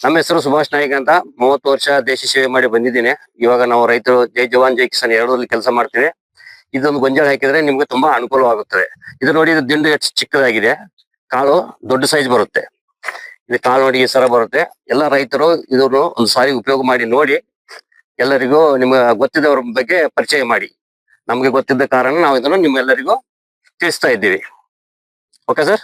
ನಮ್ಮ ಹೆಸರು ಸುಭಾಷ್ ನಾಯ್ಕ ಅಂತ 30 ವರ್ಷ ದೇಶ ಸೇವೆ ಮಾಡಿ ಬಂದಿದ್ದೀನಿ. ಇವಾಗ ನಾವು ರೈತರು ಜೈ ಜವಾನ್ ಜೈ ಕಿಸಾನ್ ಎರಡರಲ್ಲಿ ಕೆಲಸ ಮಾಡ್ತೀವಿ. ಇದೊಂದು ಗೊಂಜಾಳ ಹಾಕಿದ್ರೆ ನಿಮ್ಗೆ ತುಂಬಾ ಅನುಕೂಲವಾಗುತ್ತದೆ. ಇದು ನೋಡಿ, ಇದು ದಿಂಡು ಎಷ್ಟು ಚಿಕ್ಕದಾಗಿದೆ, ಕಾಳು ದೊಡ್ಡ ಸೈಜ್ ಬರುತ್ತೆ. ಇದು ಕಾಳು ನೋಡಿ ಈ ಸರ ಬರುತ್ತೆ. ಎಲ್ಲ ರೈತರು ಇದನ್ನು ಒಂದು ಸಾರಿ ಉಪಯೋಗ ಮಾಡಿ ನೋಡಿ, ಎಲ್ಲರಿಗೂ ನಿಮ್ಗೆ ಗೊತ್ತಿದ್ದವ್ರ ಬಗ್ಗೆ ಪರಿಚಯ ಮಾಡಿ. ನಮ್ಗೆ ಗೊತ್ತಿದ್ದ ಕಾರಣ ನಾವು ಇದನ್ನು ನಿಮ್ಮೆಲ್ಲರಿಗೂ ತಿಳಿಸ್ತಾ ಇದ್ದೀವಿ. Okay sir.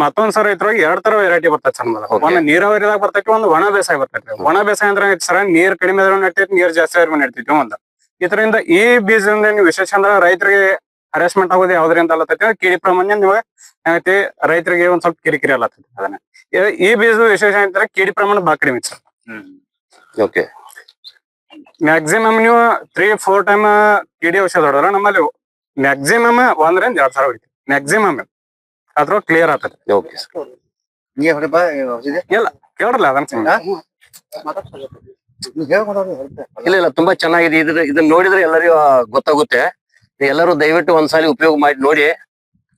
ಮತ್ತೊಂದ್ ಸರ್ ಇದ್ರೊಳಗೆ 2 ತರ ವೆರೈಟಿ ಬರ್ತೈತೆ ಸರ್. ಒಂದ್ ನೀರಾವರಿದಾಗ ಬರ್ತೈತಿ, ಒಂದು ಒಣ ಬೇಸಾಯ ಬರ್ತೈತಿ. ಒಣ ಬೇಸಾಯ ಅಂದ್ರೆ ಸರ್ ನೀರ್ ಕಡಿಮೆ ಆದ್ರೂ ನಡ್ತೈತಿ, ನೀರ್ ಜಾಸ್ತಿ ಆದ್ರೂ ನಡ್ತೈತಿ. ಒಂದು ಇದರಿಂದ ಈ ಬೀಜದಿಂದ ನೀವು ವಿಶೇಷ ಅಂದ್ರೆ ರೈತರಿಗೆ ಹರಾಸ್ಮೆಂಟ್ ಆಗೋದು ಯಾವ್ದ್ರಿಂದ ಅಲ್ಲತೈತಿ, ಕಿಡಿ ಪ್ರಮಾಣ ನಿಮಗೆ ಏನೈತಿ ರೈತರಿಗೆ ಒಂದ್ ಸ್ವಲ್ಪ ಕಿರಿಕಿರಿ ಅಲ್ಲತೈತಿ. ಅದನ್ನ ಈ ಬೀಜದ ವಿಶೇಷ ಅಂದ್ರೆ ಕಿಡಿ ಪ್ರಮಾಣ ಬಹಳ ಕಡಿಮೆ ಸರ್. ಓಕೆ. ಮ್ಯಾಕ್ಸಿಮಮ್ ನೀವು 3-4 ಟೈಮ್ ಕಿಡಿ ಔಷಧ ಹೊಡೆದ್ರೆ ನಮ್ಮಲ್ಲಿ ಮ್ಯಾಕ್ಸಿಮಮ್ 1 ರಿಂದ 2 ಸಾವಿರ ಹೊಡಿತೀವಿ. ಮ್ಯಾಕ್ಸಿಮಮ್ ಅದ್ರ ಕ್ಲಿಯರ್ ಆಗ್ತದೆ. ಓಕೆ. ಇಲ್ಲ ಕೇಳಲ್ಲ ಅದನ್ನ ಇಲ್ಲ ಇಲ್ಲ, ತುಂಬಾ ಚೆನ್ನಾಗಿದೆ. ಇದನ್ನ ನೋಡಿದ್ರೆ ಎಲ್ಲರಿಗೂ ಗೊತ್ತಾಗುತ್ತೆ. ಎಲ್ಲರೂ ದಯವಿಟ್ಟು ಒಂದ್ಸಾರಿ ಉಪಯೋಗ ಮಾಡಿ ನೋಡಿ.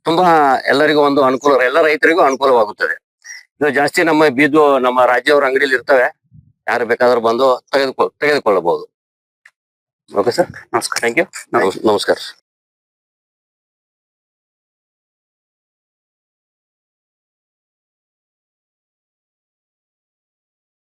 ತುಂಬಾ ಎಲ್ಲರಿಗೂ ಒಂದು ಅನುಕೂಲ, ಎಲ್ಲ ರೈತರಿಗೂ ಅನುಕೂಲವಾಗುತ್ತದೆ. ಇದು ಜಾಸ್ತಿ ನಮ್ಮ ರಾಜ್ಯವ್ರ ಅಂಗಡಿಯಲ್ಲಿ ಇರ್ತವೆ. ಯಾರು ಬೇಕಾದ್ರೂ ಬಂದು ತೆಗೆದುಕೊಳ್ಳಬಹುದು. Okay sir. ನಮಸ್ಕಾರ. Thank you. ನಮಸ್ಕಾರ.